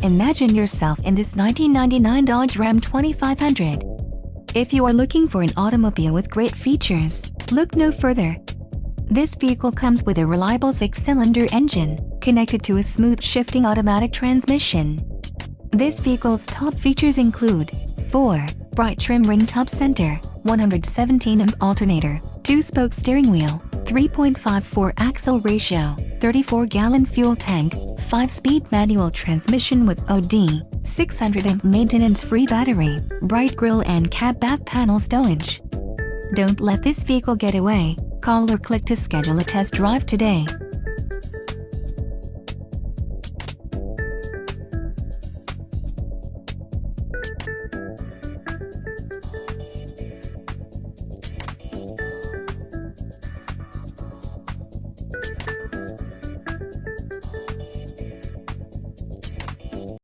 Imagine yourself in this 1999 Dodge Ram 2500. If you are looking for an automobile with great features, look no further. This vehicle comes with a reliable 6-cylinder engine, connected to a smooth shifting automatic transmission. This vehicle's top features include 4 bright trim rings, hub center, 117-amp alternator, 2-spoke steering wheel, 3.54 axle ratio, 34-gallon fuel tank, 5-speed manual transmission with OD, 600-amp maintenance-free battery, bright grille and cab back panel stowage. Don't let this vehicle get away. Call or click to schedule a test drive today.